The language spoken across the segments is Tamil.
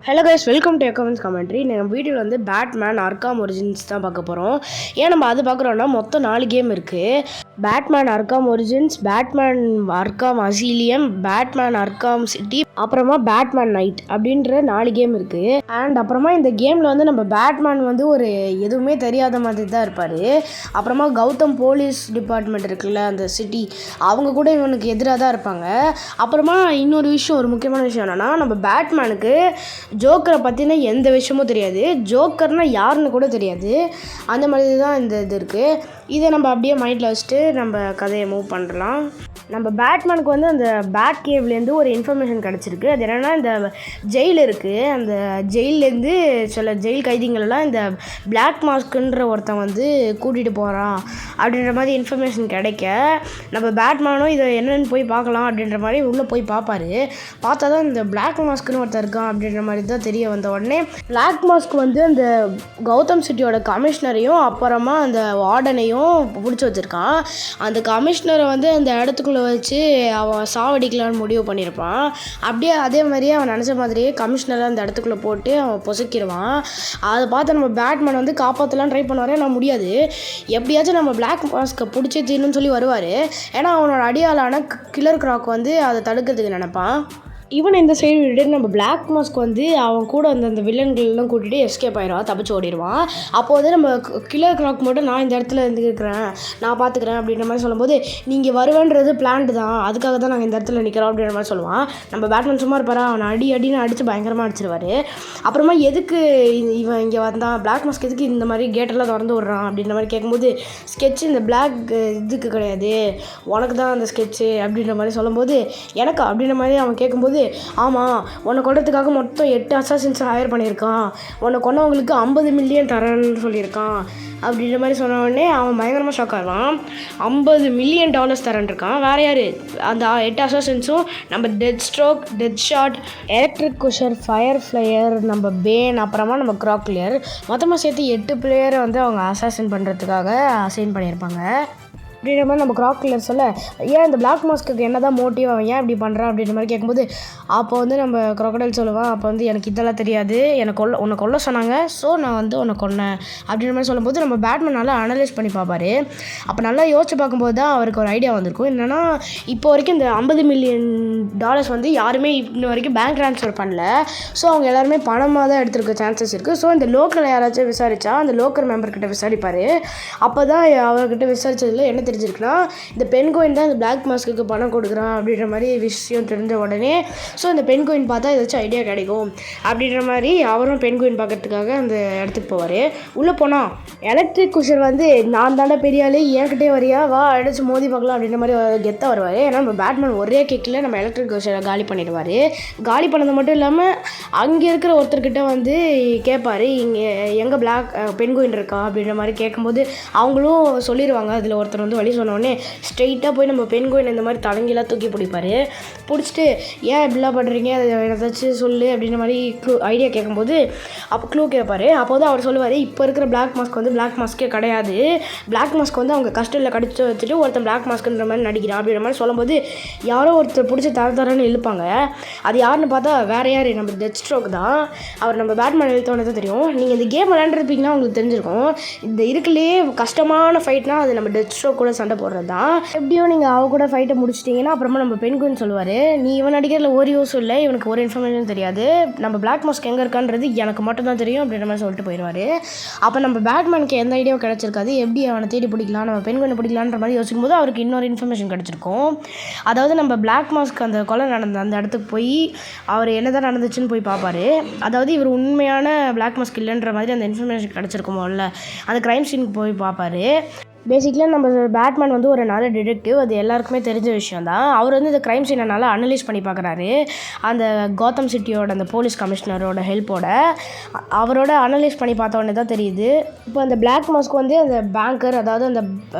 ஹலோ கைஸ், வெல்கம் டு எக்கமெண்ட்ஸ் கமெண்ட்ரி. நம்ம வீடியோவில் வந்து பேட்மேன் அர்காம் ஒரிஜின்ஸ் தான் பார்க்க போகிறோம். ஏன் நம்ம அது பார்க்குறோன்னா மொத்தம் 4 கேம் இருக்குது. Batman Arkham origins, Batman Arkham asylum, Batman Arkham city, அப்புறமா பேட்மேன் நைட் அப்படின்ற 4 கேம் இருக்குது. அண்ட் அப்புறமா இந்த கேமில் வந்து நம்ம பேட்மேன் வந்து ஒரு எதுவுமே தெரியாத மாதிரி தான் இருப்பார். அப்புறமா கௌதம் போலீஸ் டிபார்ட்மெண்ட் இருக்குல்ல, அந்த சிட்டி, அவங்க கூட இவனுக்கு எதிராக தான் இருப்பாங்க. அப்புறமா இன்னொரு விஷயம், ஒரு முக்கியமான விஷயம் என்னென்னா, நம்ம பேட்மேனுக்கு ஜோக்கரை பற்றின எந்த விஷயமும் தெரியாது. ஜோக்கர்னால் யாருன்னு கூட தெரியாது. அந்த மாதிரி தான் இந்த இது இருக்குது. இதை நம்ம அப்படியே மைண்டில் வச்சுட்டு நம்ம கதையை மூவ் பண்ணலாம். நம்ம பேட்மேனுக்கு வந்து அந்த பேட் கேவ்லேருந்து ஒரு இன்ஃபர்மேஷன் கிடச்சிருக்கு. அது என்னென்னா, இந்த ஜெயில் இருக்குது, அந்த ஜெயிலேருந்து சில ஜெயில் கைதிகளெல்லாம் இந்த பிளாக் மாஸ்க்குன்ற ஒருத்தன் வந்து கூட்டிகிட்டு போகிறான் அப்படின்ற மாதிரி இன்ஃபர்மேஷன் கிடைக்க, நம்ம பேட்மேனும் இதை என்னென்னு போய் பார்க்கலாம் அப்படின்ற மாதிரி உள்ளே போய் பார்ப்பார். பார்த்தா தான் இந்த பிளாக் மாஸ்க்குன்னு ஒருத்தர் இருக்கான் அப்படின்ற மாதிரி தான் தெரிய வந்த உடனே, பிளாக் மாஸ்க் வந்து அந்த கௌதம் சிட்டியோட கமிஷனரையும் அப்புறமா அந்த வார்டனையும் பிடிச்சி வச்சுருக்கான். அந்த கமிஷனரை வந்து அந்த இடத்துக்குள்ளே வச்சு அவன் சாவடிக்கலான்னு முடிவு பண்ணியிருப்பான். அப்படியே அதே மாதிரியே அவன் நினச்ச மாதிரியே கமிஷனரை அந்த இடத்துக்குள்ளே போட்டு அவன் பொசுக்கிடுவான். அதை பார்த்து நம்ம பேட்மேன் வந்து காப்பாற்றலாம் ட்ரை பண்ணுவார். ஆனால் முடியாது. எப்படியாச்சும் நம்ம பிளாக் மாஸ்க்கை பிடிச்சே தீரணும்னு சொல்லி வருவார். ஏன்னா அவனோட அடியாளான கில்லர் கிராக் வந்து அதை தடுக்கிறதுக்கு நினைப்பான். ஈவன் இந்த சைடு விட்டு நம்ம பிளாக் மாஸ்க் வந்து அவன் கூட அந்த வில்லன்களெல்லாம் கூட்டிகிட்டு எஸ்கேப் ஆயிடுவான், தப்பிச்சு ஓடிடுவான். அப்போ வந்து நம்ம கில்லர் கிராக் மட்டும் நான் இந்த இடத்துல இருக்கிறேன், நான் பார்த்துக்கிறேன் அப்படின்ற மாதிரி சொல்லும்போது, நீங்கள் வருவேன்றது பிளான்டு தான், அதுக்காக தான் நாங்கள் இந்த இடத்துல நிற்கிறோம் அப்படின்ற மாதிரி சொல்லுவான். நம்ம பேட்மேன் சும்மா இருப்பாரா, அவனை அடின்னு அடித்து பயங்கரமாக அடிச்சிருவார். அப்புறமா எதுக்கு இவன் இங்கே வந்தான், பிளாக் மாஸ்க் எதுக்கு இந்த மாதிரி கேட்டெல்லாம் திறந்து விட்றான் அப்படின்ற மாதிரி கேட்கும்போது, ஸ்கெட்சு இந்த பிளாக் இதுக்கு கிடையாது, உனக்கு தான் அந்த ஸ்கெட்சு அப்படின்ற மாதிரி சொல்லும்போது, எனக்கு அப்படின்ற மாதிரி அவன் கேட்கும்போது, ஆமாம், உன்னை கொண்டதுக்காக மொத்தம் 8 அசாசின்ஸ் ஹையர் பண்ணியிருக்கான், உன்னை கொண்டவங்களுக்கு 50 மில்லியன் தரேன்னு சொல்லியிருக்கான் அப்படின்ற மாதிரி சொன்ன உடனே அவன் பயங்கரமாக ஷாக் ஆகிறான். $50 மில்லியன் தரேன் இருக்கான். வேறு யார்? அந்த 8 அசாசின்ஸும் நம்ம Deathstroke, Deadshot, electric குஷர், ஃபயர் ஃப்ளையர், நம்ம பேன், அப்புறமா நம்ம கிராக்லியர், மொத்தமாக சேர்த்து 8 பிளேயரை வந்து அவங்க அசாசின் பண்ணுறதுக்காக அசைன் பண்ணியிருப்பாங்க. அப்படின்ற மாதிரி நம்ம கிராக்லியர் சொல்ல, ஏன் இந்த பிளாக் மாஸ்க்கு என்ன தான் மோட்டிவ், அவன் ஏன் இப்படி பண்ணுறான் அப்படின்ற மாதிரி கேட்கும்போது, அப்போ வந்து நம்ம கிராக்கடைல் சொல்லுவான், அப்போ வந்து எனக்கு இதெல்லாம் தெரியாது, உன்னை கொல்ல சொன்னாங்க, ஸோ நான் வந்து உன்னை கொன்னேன் அப்படின்ற மாதிரி சொல்லும்போது, நம்ம பேட்மேன் நல்லா அனலைஸ் பண்ணி பார்ப்பாரு. அப்போ நல்லா யோசிச்சு பார்க்கும்போது தான் அவருக்கு ஒரு ஐடியா வந்திருக்கும். என்னென்னா, இப்போ வரைக்கும் இந்த $50 மில்லியன் வந்து யாருமே இன்ன வரைக்கும் பேங்க் ட்ரான்ஸ்ஃபர் பண்ணல. ஸோ அவங்க எல்லாருமே பணமாக தான் எடுத்துருக்க சான்சஸ் இருக்குது. ஸோ இந்த லோக்கலில் யாராச்சும் விசாரித்தா அந்த லோக்கல் மெம்பர்கிட்ட விசாரிப்பார். அப்போ தான் அவர்கிட்ட விசாரித்ததில் என்ன தெரிஞ்சிருக்குன்னா, இந்த பென்குயின் தான் இந்த பிளாக் மாஸ்க்கு பணம் கொடுக்குறான் அப்படின்ற மாதிரி விஷயம் தெரிஞ்ச உடனே, ஸோ இந்த பென்குயின் பார்த்தா ஏதாச்சும் ஐடியா கிடைக்கும் அப்படின்ற மாதிரி அவரும் பென்குயின் பார்க்கறதுக்காக அந்த இடத்துக்கு போவார். உள்ளே போனால் எலக்ட்ரிக் குஷர் வந்து, நான் தாண்டா பெரிய ஆளு, என்கிட்டே வரியா, வா அடிச்சு மோதி பார்க்கலாம் அப்படின்ற மாதிரி கெத்தாக வருவார். ஏன்னா நம்ம பேட்மேன் ஒரே கேக்கில் நம்ம எலக்ட்ரிக் குஷரை காலி பண்ணிடுவார். காலி பண்ணது மட்டும் இல்லாமல் அங்கே இருக்கிற ஒருத்தர்கிட்ட வந்து கேட்பார், இங்கே எங்கே பிளாக் பென்குயின் இருக்கா அப்படின்ற மாதிரி கேட்கும்போது அவங்களும் சொல்லிடுவாங்க. அதில் ஒருத்தர் வந்து வழி சொன்னோடனே ஸ்ட்ரெயிட்டாக போய் நம்ம பென்குயின் இந்த மாதிரி தலைங்கெல்லாம் தூக்கி பிடிப்பார். பிடிச்சிட்டு, ஏன் இப்படிலாம் பண்ணுறீங்க, அதை ஏதாச்சும் சொல்லு அப்படின்ற மாதிரி ஐடியா கேட்கும்போது அப்போ க்ளூ கேட்பார். அப்போ வந்து அவர் சொல்லுவார், இப்போ இருக்கிற பிளாக் மாஸ்க் வந்து பிளாக் மாஸ்க்கே கிடையாது, பிளாக் மாஸ்க் வந்து அவங்க கஸ்டடியில் கடிச்சு வச்சுட்டு ஒருத்தன் பிளாக் மாஸ்க்குன்ற மாதிரி நடிக்கிறான் அப்படின்ற மாதிரி சொல்லும்போது, யாரோ ஒருத்தர் பிடிச்சி தரன்னு இழுப்பாங்க. அது யாருன்னு பார்த்தா வேறு யார், நம்ம டெட் ஸ்ட்ரோக் தான். அவர் நம்ம பேட்மேன் எழுத்தோன்னு தான் தெரியும். நீங்கள் இந்த கேம் விளையாண்டுருப்பீங்கன்னா உங்களுக்கு தெரிஞ்சிருக்கும். இந்த இருக்குல்லையே கஷ்டமான ஃபைட்னா அது நம்ம டெட் ஸ்ட்ரோக் கூட சண்டை போடுறது தான். எப்படியும் நீங்கள் அவ கூட ஃபைட்டை முடிச்சிட்டிங்கன்னா அப்புறமா நம்ம பென்குயின் சொல்லுவார், நீ இவன் அடிக்கிறதுல ஒரு யூஸும் இல்லை, இவனுக்கு ஒரு இன்ஃபர்மேஷன் தெரியாது, நம்ம பிளாக் மாஸ்க் எங்கே இருக்கான்றது எனக்கு மட்டும் தான் தெரியும் அப்படின்ற மாதிரி சொல்லிட்டு போயிடுவார். அப்போ நம்ம பேட்மேனுக்கு எந்த ஐடியாவும் கிடச்சிருக்காது, எப்படி அவனை தேடி பிடிக்கலாம், நம்ம பென்குயினை பிடிக்கலான்ற மாதிரி யோசிக்கும் போது அவருக்கு இன்னொரு இன்ஃபர்மேஷன் கிடச்சிருக்கும். அதாவது நம்ம பிளாக் மாஸ்க் அந்த கொலை நடந்த அந்த இடத்துக்கு போய் அவர் என்ன தான் நடந்துச்சுன்னு போய் பார்ப்பார். அதாவது இவர் உண்மையான பிளாக் மாஸ்க் இல்லைன்ற மாதிரி அந்த இன்ஃபர்மேஷன் கிடச்சிருக்குமோல்ல, அந்த க்ரைம் சீனுக்கு போய் பார்ப்பார். பேசிக்கலாக நம்ம பேட்மேன் வந்து ஒரு நல்ல டிடெக்டிவ், அது எல்லாருக்குமே தெரிஞ்ச விஷயம் தான். அவர் வந்து இந்த க்ரைம் சீனை நல்லா அனலைஸ் பண்ணி பார்க்குறாரு. அந்த கௌதம் சிட்டியோட அந்த போலீஸ் கமிஷனரோட ஹெல்ப்போட அவரோட அனலைஸ் பண்ணி பார்த்த உடனே தான் தெரியுது, இப்போ அந்த பிளாக் மாஸ்க் வந்து அந்த பேங்கர், அதாவது அந்த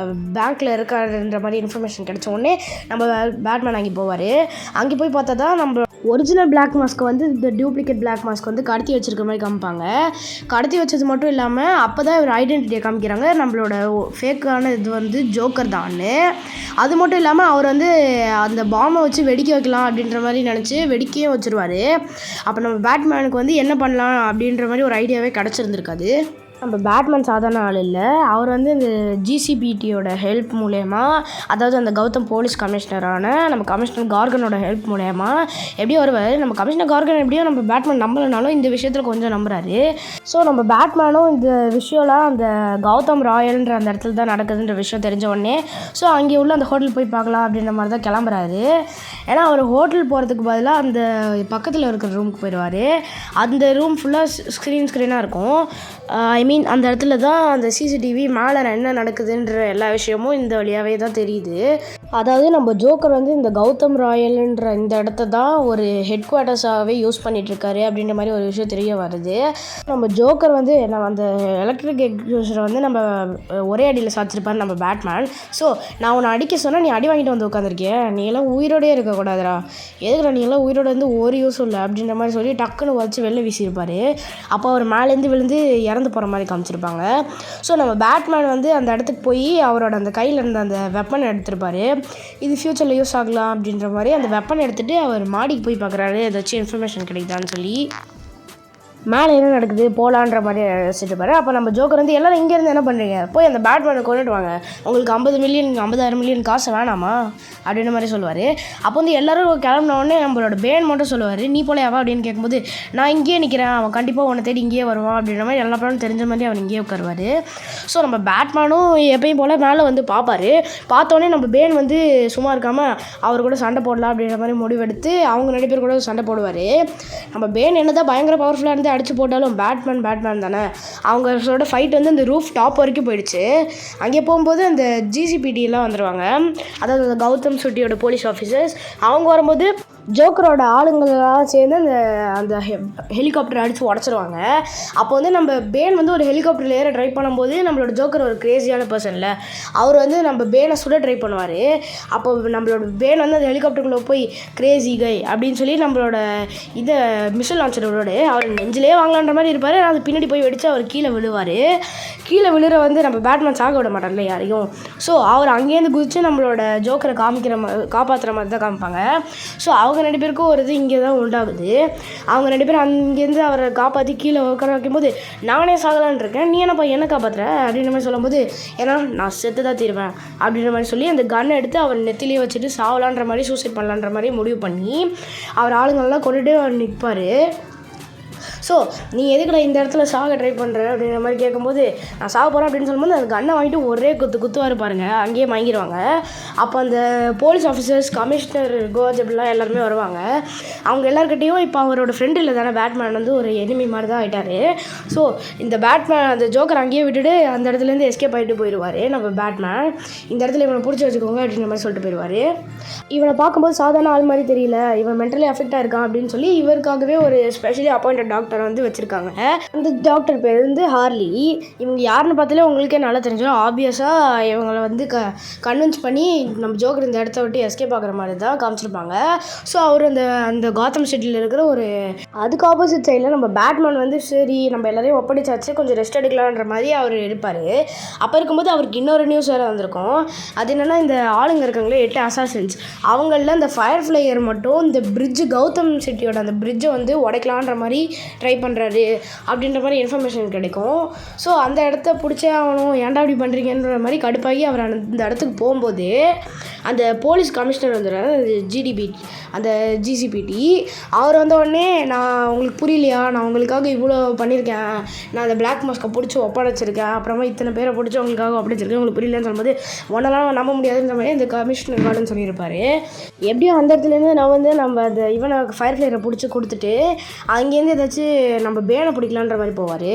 பேங்க்கில் இருக்காருன்ற மாதிரி இன்ஃபர்மேஷன் கிடைச்ச உடனே நம்ம பேட்மேன் அங்கே போவார். அங்கே போய் பார்த்தா தான் நம்ம ஒரிஜினல் பிளாக் மாஸ்க் வந்து இந்த டூப்ளிகேட் பிளாக் மாஸ்க் வந்து கடத்தி வச்சிருக்க மாதிரி காமிப்பாங்க. கடத்தி வச்சது மட்டும் இல்லாமல் அப்போ தான் ஒரு ஐடென்டிட்டியை காமிக்கிறாங்க. நம்மளோட ஃபேக்கான பவர்ஃபுல்லான இது வந்து ஜோக்கர் தான்னு. அது மட்டும் இல்லாமல் அவர் வந்து அந்த பாம்பை வச்சு வெடிக்க வைக்கலாம் அப்படின்ற மாதிரி நினச்சி வெடிக்கையும் வச்சுருவார். அப்போ நம்ம பேட்மேனுக்கு வந்து என்ன பண்ணலாம் அப்படின்ற மாதிரி ஒரு ஐடியாவே கிடச்சிருந்துருக்காது. நம்ம பேட்மேன் சாதாரண ஆள் இல்லை. அவர் வந்து இந்த ஜிசிபிடியோட ஹெல்ப் மூலயமா, அதாவது அந்த கௌதம் போலீஸ் கமிஷனரான நம்ம கமிஷனர் கார்கனோட ஹெல்ப் மூலயமா எப்படியும் வருவார். நம்ம கமிஷனர் கார்கன் எப்படியோ நம்ம பேட்மேன் நம்பலைனாலும் இந்த விஷயத்தில் கொஞ்சம் நம்புறாரு. ஸோ நம்ம பேட்மேனும் இந்த விஷயம்லாம் அந்த கௌதம் ராயல்ன்ற அந்த இடத்துல தான் நடக்குதுன்ற விஷயம் தெரிஞ்ச உடனே ஸோ அங்கே உள்ள அந்த ஹோட்டல் போய் பார்க்கலாம் அப்படின்ற மாதிரி தான் கிளம்புறாரு. ஏன்னா அவர் ஹோட்டல் போகிறதுக்கு பதிலாக அந்த பக்கத்தில் இருக்கிற ரூமுக்கு போயிடுவார். அந்த ரூம் ஃபுல்லாக ஸ்க்ரீனாக இருக்கும். ஐ மீன் அந்த இடத்துல தான் அந்த சிசிடிவி மேலே என்ன நடக்குதுன்ற எல்லா விஷயமும் இந்த வழியாகவே தான் தெரியுது. அதாவது நம்ம ஜோக்கர் வந்து இந்த கௌதம் ராயல்ன்ற இந்த இடத்த தான் ஒரு ஹெட் குவார்ட்டர்ஸாகவே யூஸ் பண்ணிகிட்ருக்காரு அப்படின்ற மாதிரி ஒரு விஷயம் தெரிய வருது. நம்ம ஜோக்கர் வந்து நம்ம அந்த எலக்ட்ரிக் எக்ஸ்க்யூஷரை வந்து நம்ம ஒரே அடியில் சாச்சிருப்பார் நம்ம பேட்மேன். ஸோ நான் உன்னை அடிக்க சொன்னால் நீ அடி வாங்கிட்டு வந்து உட்காந்துருக்கேன், நீ எல்லாம் உயிரோடே இருக்கக்கூடாதுரா, எதுக்குறா நீ எல்லாம் உயிரோடு வந்து ஒரு யூஸும் இல்லை அப்படின்ற மாதிரி சொல்லி டக்குன்னு வச்சு வெளில வீசியிருப்பார். அப்போ அவர் மேலேருந்து விழுந்து இறந்து போகிற மாதிரி காமிச்சிருப்பாங்க. ஸோ நம்ம பேட்மேன் வந்து அந்த இடத்துக்கு போய் அவரோட அந்த கையில் இருந்த அந்த வெப்பன் எடுத்திருப்பார். இது ஃப்யூச்சரில் யூஸ் ஆகலாம் அப்படின்ற மாதிரி அந்த வெப்பன் எடுத்துகிட்டு அவர் மாடிக்கு போய் பார்க்குறாரு, ஏதாச்சும் இன்ஃபர்மேஷன் கிடைக்குதான்னு சொல்லி. மேலே என்ன நடக்குது போகலான்ற மாதிரி யோசிச்சுட்டு பாரு. அப்போ நம்ம ஜோக்கர் வந்து எல்லோரும் இங்கேருந்து என்ன பண்ணுறீங்க, போய் அந்த பேட்மேனை கொண்டுட்டு வாங்க, உங்களுக்கு 50 மில்லியன் 50,000 மில்லியன் காசு வேணாமா அப்படின்ற மாதிரி சொல்லுவார். அப்போ வந்து எல்லோரும் கிளம்பினோடனே நம்மளோட பேன் மட்டும் சொல்லுவார், நீ போலையாவா அப்படின்னு கேட்கும்போது நான் இங்கேயே நிற்கிறேன், அவன் கண்டிப்பாக உன்னை தேடி இங்கேயே வருவான் அப்படின்ற மாதிரி எல்லா படம் தெரிஞ்ச மாதிரி அவன் இங்கேயே உட்காருவார். ஸோ நம்ம பேட்மேனும் எப்பயும் போல் மேலே வந்து பார்ப்பார். பார்த்தோன்னே நம்ம பேன் வந்து சும்மா இருக்காமல் அவர் கூட சண்டை போடலாம் அப்படின்ற மாதிரி முடிவெடுத்து அவங்க 2 பேர் கூட சண்டை போடுவார். நம்ம பேன் என்ன தான் பயங்கர பவர்ஃபுல்லாக இருந்து அடிச்சு போட்டாலும் பேட்மேன் தானே. அவங்களோட ஃபைட் வந்து அந்த ரூஃப் டாப் வரைக்கும் போயிடுச்சு. அங்கே போகும்போது அந்த ஜிசிபிடிலாம் வந்துடுவாங்க, அதாவது அந்த கௌதம் சிட்டியோட போலீஸ் ஆஃபீஸர்ஸ். அவங்க வரும்போது ஜோக்கரோட ஆளுங்களாம் சேர்ந்து அந்த ஹெலிகாப்டர் அடித்து உடச்சிருவாங்க. அப்போ வந்து நம்ம பேன் வந்து ஒரு ஹெலிகாப்டரில் ஏற ட்ரை பண்ணும்போது நம்மளோட ஜோக்கர் ஒரு கிரேசியான பர்சனில் அவர் வந்து நம்ம பேனை சுட ட்ரை பண்ணுவார். அப்போ நம்மளோட பேன் வந்து அந்த ஹெலிகாப்டருக்குள்ளே போய் கிரேசி கை அப்படின்னு சொல்லி நம்மளோட இதை மிஷல் லான்ச்சரோட அவர் நெஞ்சிலே வாங்கலான்ற மாதிரி இருப்பார். அது பின்னாடி போய் வெடித்து அவர் கீழே விழுவார். கீழே விழுற வந்து நம்ம பேட்மேன் சாக விட மாட்டார்ல யாரையும். ஸோ அவர் அங்கேருந்து குதித்து நம்மளோட ஜோக்கரை காப்பாற்றுற மாதிரி தான் காமிப்பாங்க. ஸோ அவங்க 2 பேருக்கும் ஒரு இது இங்கே தான் உண்டாகுது. அவங்க 2 பேரும் அங்கேருந்து அவரை காப்பாற்றி கீழே உட்கார வைக்கும்போது நானே சாகலான் இருக்கேன், நீ என்னப்பா என்ன காப்பாற்றுற அப்படின்ற மாதிரி சொல்லும்போது ஏன்னா நான் செத்து தான் தீருவேன் அப்படின்ற மாதிரி சொல்லி அந்த கன்னை எடுத்து அவர் நெத்திலேயே வச்சுட்டு சாவலான்ற மாதிரி சூசைட் பண்ணலான்ற மாதிரி முடிவு பண்ணி அவர் ஆளுங்கள்லாம் கொண்டுட்டு அவர் நிற்பார். ஸோ நீ எதுக்குடா இந்த இடத்துல சாக ட்ரை பண்ணுற அப்படின்ற மாதிரி கேட்கும்போது நான் சாக போகிறேன் அப்படின்னு சொல்லும்போது அந்த கன்னை வாங்கிட்டு ஒரே குத்துவார் பாருங்கள், அங்கேயே வாங்கிடுவாங்க. அப்போ அந்த போலீஸ் ஆஃபீஸர்ஸ் கமிஷனர் கோஜ் அப்படிலாம் எல்லாருமே வருவாங்க. அவங்க எல்லாருக்கிட்டையும் இப்போ அவரோட ஃப்ரெண்டு இல்லை தானே பேட்மேன் வந்து ஒரு எனிமி மாதிரி தான் ஆகிட்டார். ஸோ இந்த பேட்மேன் அந்த ஜோக்கர் அங்கேயே விட்டுட்டு அந்த இடத்துலேருந்து எஸ்கேப் ஆகிட்டு போயிடுவார். நம்ம பேட்மேன் இந்த இடத்துல இவனை பிடிச்சி வச்சுக்கோங்க அப்படின்ற மாதிரி சொல்லிட்டு போயிடுவார். இவனை பார்க்கும்போது சாதாரண ஆள் மாதிரி தெரியல, இவன் மென்டலி அஃபெக்டாக இருக்கான் அப்படின்னு சொல்லி இவருக்காகவே ஒரு ஸ்பெஷலி அப்பாயிண்டட் டாக்டர் வந்து வச்சுருக்காங்க. அந்த டாக்டர் பேர் வந்து ஹார்லி. இவங்க யாருன்னு பார்த்தாலே உங்களுக்கே நல்லா தெரிஞ்சிடும். ஆப்வியஸாக இவங்களை வந்து கன்வின்ஸ் பண்ணி நம்ம ஜோக்கர் இந்த இடத்த விட்டு எஸ்கேப் ஆகிற மாதிரி தான் காமிச்சிருப்பாங்க. ஸோ அவர் அந்த காத்தம் சிட்டியில் இருக்கிற ஒரு அதுக்கு ஆப்போசிட் சைடில் நம்ம பேட்மேன் வந்து சரி நம்ம எல்லாரையும் ஒப்படைச்சாச்சு கொஞ்சம் ரெஸ்ட் எடுக்கலான்ற மாதிரி அவர் இருப்பார். அப்போ இருக்கும்போது அவருக்கு இன்னொரு நியூஸ் வேறு வந்திருக்கும். அது என்னென்னா இந்த ஆளுங்க இருக்காங்களே 8 அசாசின்ஸ், அவங்களில் இந்த ஃபயர் ஃப்ளையர் மட்டும் இந்த பிரிட்ஜு கௌதம் சிட்டியோட அந்த பிரிட்ஜை வந்து உடைக்கலான்ற மாதிரி ட்ரை பண்ணுறாரு அப்படின்ற மாதிரி இன்ஃபர்மேஷன் கிடைக்கும். ஸோ அந்த இடத்த பிடிச்சே ஆகணும், ஏன்டா அப்படி பண்ணுறீங்கன்ற மாதிரி கடுப்பாகி அவர் அந்த இடத்துக்கு போகும்போது அந்த போலீஸ் கமிஷனர் வந்துடுறாரு, அந்த ஜிசிபிடி. அவர் வந்த உடனே நான் உங்களுக்கு புரியலையா, நான் உங்களுக்காக இவ்வளோ பண்ணியிருக்கேன், நான் அந்த பிளாக் மாஸ்க்கை பிடிச்சி ஒப்படைச்சிருக்கேன், அப்புறமா இத்தனை பேரை பிடிச்சி உங்களுக்காக ஒப்படைச்சிருக்கேன், உங்களுக்கு புரியலன்னு சொல்லும்போது ஒன்றெல்லாம் நம்ப முடியாதுன்ற மாதிரி இந்த கமிஷனர் கார்டுன்னு சொல்லியிருப்பார். எப்படியும் அந்த இடத்துலேருந்து நான் வந்து நம்ம அந்த இவனை ஃபயர் ஃப்ளையரை பிடிச்சி கொடுத்துட்டு அங்கேருந்து ஏதாச்சும் நம்ம பேனை பிடிக்கலான்ற மாதிரி போவார்.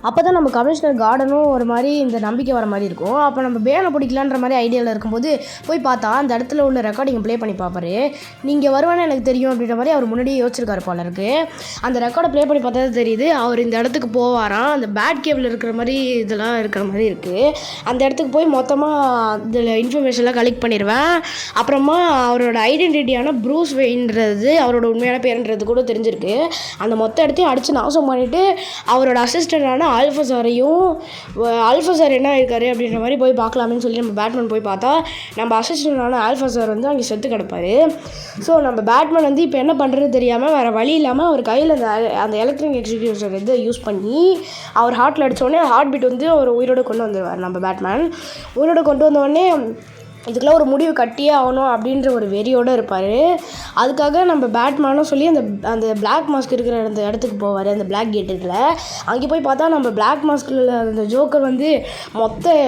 அப்போ தான் நம்ம கமிஷனர் கார்டனும் ஒரு மாதிரி இந்த நம்பிக்கை வர மாதிரி இருக்கும். அப்போ நம்ம பேனை பிடிக்கலான்ற மாதிரி ஐடியாவில் இருக்கும்போது போய் பார்த்தா அந்த இடத்துல உள்ள ரெக்கார்டிங் ப்ளே பண்ணி பார்ப்பாரு. நீங்கள் வருவானே எனக்கு தெரியும் அப்படின்ற மாதிரி அவர் முன்னாடியே யோசிச்சிருக்காரு போல இருக்கு. அந்த ரெக்கார்டை ப்ளே பண்ணி பார்த்தா தெரியுது அவர் இந்த இடத்துக்கு போவாராம். அந்த பேட் கேபிள் இருக்கிற மாதிரி இதெல்லாம் இருக்கிற மாதிரி இருக்குது. அந்த இடத்துக்கு போய் மொத்தமாக இதில் இன்ஃபர்மேஷன்லாம் கலெக்ட் பண்ணிடுவேன். அப்புறமா அவரோட ஐடென்டிட்டியான ப்ரூஸ் வெயின்றது அவரோட உண்மையான பேருன்றது கூட தெரிஞ்சிருக்கு. அந்த மொத்த இடத்தையும் அடித்து நாசம் பண்ணிவிட்டு அவரோட அசிஸ்டண்டான ஆல்ஃபசார் என்ன இருக்காரு அப்படின்ற மாதிரி போய் பார்க்கலாமேன்னு சொல்லி நம்ம பேட்மேன் போய் பார்த்தா நம்ம அசிஸ்டண்டான ஆல்ஃபசார் வந்து அங்கே செத்து கிடப்பாரு. ஸோ நம்ம பேட்மேன் வந்து இப்போ என்ன பண்ணுறது தெரியாமல் வேறு வழி இல்லாமல் அவர் கையில் அந்த எலக்ட்ரிக் எக்ஸிக்யூட்டர் இதை யூஸ் பண்ணி அவர் ஹார்ட்டில் அடித்தோடனே ஹார்ட் பீட் வந்து அவர் உயிரோடு கொண்டு வந்துடுவார். நம்ம பேட்மேன் உயிரோடு கொண்டு வந்தோடனே இதுக்கெல்லாம் ஒரு முடிவு கட்டியே ஆகணும் அப்படின்ற ஒரு வெறியோடு இருப்பார். அதுக்காக நம்ம பேட்மேனும் சொல்லி அந்த பிளாக் மாஸ்க் இருக்கிற அந்த இடத்துக்கு போவார், அந்த பிளாக் கேட்டில். அங்கே போய் பார்த்தா நம்ம பிளாக் மாஸ்கில் அந்த ஜோக்கர் வந்து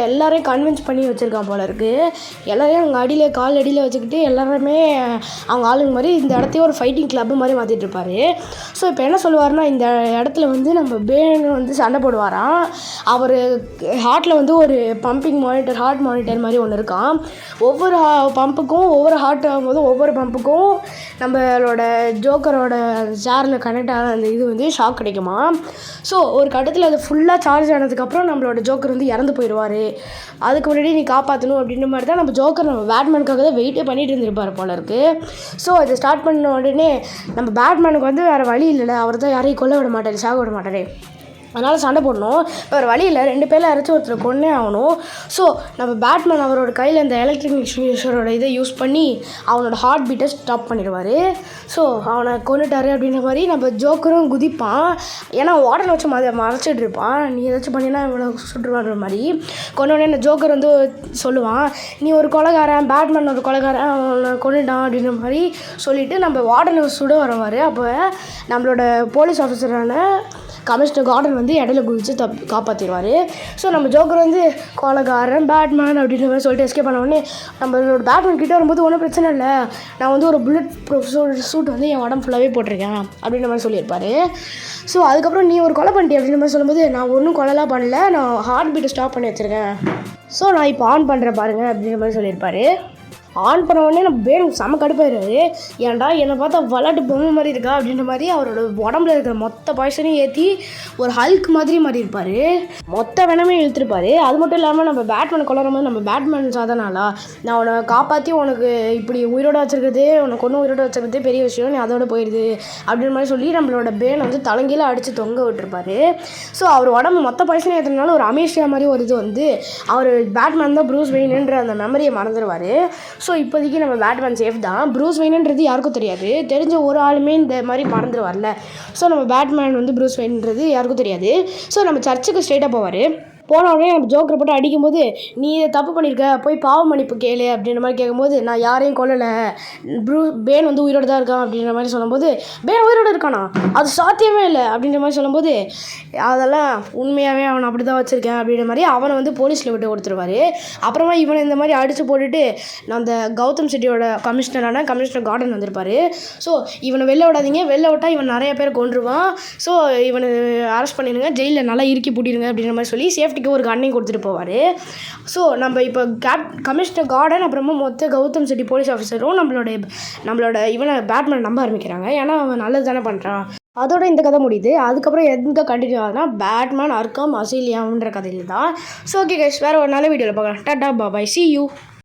எல்லாரையும் கன்வின்ஸ் பண்ணி வச்சுருக்கான் போல இருக்குது. எல்லோரையும் அவங்க அடியில் கால் அடியில் வச்சுக்கிட்டு எல்லாருமே அவங்க ஆளுங்க மாதிரி இந்த இடத்தையும் ஒரு ஃபைட்டிங் கிளப்பு மாதிரி மாற்றிட்டு இருப்பார். ஸோ இப்போ என்ன சொல்லுவார்னா, இந்த இடத்துல வந்து நம்ம பேன் வந்து சண்டை போடுவாராம். அவர் ஹார்ட்டில் வந்து ஒரு பம்பிங் மானிட்டர், ஹார்ட் மானிட்டர் மாதிரி ஒன்று இருக்கான். ஒவ்வொரு பம்புக்கும் ஒவ்வொரு ஹார்ட் ஆகும்போது ஒவ்வொரு பம்புக்கும் நம்மளோட ஜோக்கரோட சேரில் கனெக்ட் ஆன அந்த இது வந்து ஷாக் கிடைக்குமா. ஸோ ஒரு கட்டத்தில் அது ஃபுல்லாக சார்ஜ் ஆனதுக்கப்புறம் நம்மளோட ஜோக்கர் வந்து இறந்து போயிடுவார். அதுக்கு முன்னாடி நீ காப்பாற்றணும் அப்படின்ற மாதிரி தான் நம்ம ஜோக்கர் நம்ம பேட்மேனுக்காக தான் வெயிட்டே பண்ணிட்டு இருந்திருப்பார் போல இருக்குது. ஸோ இதை ஸ்டார்ட் பண்ண உடனே நம்ம பேட்மேனுக்கு வந்து வேறு வழி இல்லைல்ல, அவர் தான் யாரையும் கொல்ல விட மாட்டார், சாக விட மாட்டார். அதனால் சண்டை போடணும். வேறு வழியில் 2 பேரில் யாராச்சும் ஒருத்தர் கொன்னே ஆகணும். ஸோ நம்ம பேட்மேன் அவரோட கையில் இந்த எலக்ட்ரிக் எக்ஸ்டிங்விஷரோட இதை யூஸ் பண்ணி அவனோட ஹார்ட் பீட்டை ஸ்டாப் பண்ணிடுவார். ஸோ அவனை கொண்டுட்டார் அப்படின்ற மாதிரி நம்ம ஜோக்கரும் குதிப்பான். ஏன்னா வாட்டரில் வச்சு மறைச்சிட்டு இருப்பான், நீ ஏதாச்சும் பண்ணினா இவனை சுட்டுருவான்ற மாதிரி. கொண்டோடனே இந்த ஜோக்கர் வந்து சொல்லுவான், நீ ஒரு கொலைகாரன், பேட்மேன் ஒரு கொலைகாரன், அவனை கொண்டுட்டான் அப்படின்ற மாதிரி சொல்லிவிட்டு நம்ம வார்டனை சுட வருவார். அப்போ நம்மளோட போலீஸ் ஆஃபீஸரான கமிஷனர் கார்டன் வந்து இடையில குதிச்சு காப்பாற்றிடுவார். ஸோ நம்ம ஜோக்கர் வந்து கொலைகாரன் பேட்மேன் அப்படின்ற மாதிரி சொல்லிட்டு எஸ்கேப் பண்ண உடனே நம்மளோட பேட்மேன் கிட்டே வரும்போது ஒன்றும் பிரச்சனை இல்லை, நான் வந்து ஒரு புல்லட் ப்ரூஃப் சூட் வந்து என் உடம்பு ஃபுல்லாகவே போட்டிருக்கேன் அப்படின்ற மாதிரி சொல்லியிருப்பார். ஸோ அதுக்கப்புறம் நீ ஒரு கொலை பண்ணிட்டே அப்படின்ற மாதிரி சொல்லும்போது, நான் ஒன்றும் கொலைலாம் பண்ணல, நான் ஹார்ட் பீட்டை ஸ்டாப் பண்ணி வச்சுருக்கேன், ஸோ நான் இப்போ ஆன் பண்ணுறேன் பாருங்கள் அப்படின்ற மாதிரி சொல்லியிருப்பார். ஆன் பண்ண உடனே நம்ம பேர் செம கடுப்பாயிடுவார். ஏன்டா என்னை பார்த்தா விளாட்டு பொம்மை மாதிரி இருக்கா அப்படின்ற மாதிரி அவரோட உடம்புல இருக்கிற மொத்த பாய்சனையும் ஏற்றி ஒரு ஹல்க் மாதிரி மாறி இருப்பார். மொத்த வேணமே இழுத்துருப்பார். அது மட்டும் இல்லாமல் நம்ம பேட்மேன் கொள்ளுற போது நம்ம பேட்மேன் சாதனாலா, நான் உன்னை காப்பாற்றி உனக்கு இப்படி உயிரோட வச்சுருக்கிறது, உனக்கு ஒன்றும் உயிரோட வச்சுருக்கிறதே பெரிய விஷயம், நீ அதோட போயிடுது அப்படின்ற மாதிரி சொல்லி நம்மளோட பேனை வந்து தலைங்கீழ அடித்து தொங்க விட்டுருப்பார். ஸோ அவர் உடம்பு மொத்த பாய்சனை ஏற்றுனால ஒரு அமேஷியா மாதிரி ஒரு இது வந்து அவர் பேட்மேன் தான் ப்ரூஸ் வெயின்ன்ற அந்த மெமரியை மறந்துடுவார். ஸோ இப்போதைக்கு நம்ம பேட்மேன் சேஃப் தான். ப்ரூஸ் வெயின்ன்றது யாருக்கும் தெரியாது, தெரிஞ்ச ஒரு ஆளுமே இந்த மாதிரி மறந்துடுவார்ல. ஸோ நம்ம பேட்மேன் வந்து ப்ரூஸ் வெயின்ன்றது யாருக்கும் தெரியாது. ஸோ நம்ம சர்ச்சுக்கு ஸ்ட்ரெயிட்டாக போவார். போன உடனே நம்ம ஜோக்கரை போட்டு அடிக்கும்போது, நீ இதை தப்பு பண்ணியிருக்க, போய் பாவ மன்னிப்பு கேளு அப்படின்ற மாதிரி கேட்கும்போது, நான் யாரையும் கொல்லலை, பேன் வந்து உயிரோடு தான் இருக்கான் அப்படின்ற மாதிரி சொல்லும்போது, பேன் உயிரோடு இருக்கானா, அது சாத்தியமே இல்லை அப்படின்ற மாதிரி சொல்லும்போது, அதெல்லாம் உண்மையாகவே அவனை அப்படி தான் வச்சுருக்கேன் அப்படின்ற மாதிரி அவனை வந்து போலீஸில் விட்டு கொடுத்துருவாரு. அப்புறமா இவனை இந்த மாதிரி அடித்து போட்டுட்டு அந்த கௌதம் சிட்டியோட கமிஷனர் கார்டன் வந்திருப்பார். ஸோ இவனை வெளில விடாதீங்க, வெளில விட்டால் இவன் நிறைய பேரை கொன்றுவான், ஸோ இவனை அரெஸ்ட் பண்ணிடுங்க, ஜெயிலில் நல்லா இறுக்கி பூட்டிடுங்க அப்படின்ற மாதிரி சொல்லி சேஃப்டிக்கு ஒரு கண்ணையும் கொடுத்துட்டு போவார். ஸோ நம்ம இப்போ கமிஷனர் கார்டன் அப்புறமா மொத்த கௌதம் சிட்டி போலீஸ் ஆஃபீஸரும் நம்மளோட இவனை பேட்மேன் நம்ப ஆரம்பிக்கிறாங்க. ஏன்னா அவன் நல்லது தானே பண்ணுறான். அதோட இந்த கதை முடியுது. அதுக்கப்புறம் எங்கே கண்டினியூ ஆகுதுன்னா பேட்மேன் அர்காம் அசிலியாம்ன்ற கதையில் தான். ஸோ ஓகே கைஸ், வேறு ஒரு நல்ல வீடியோவில் பார்க்கலாம். டாடா பாய், see you.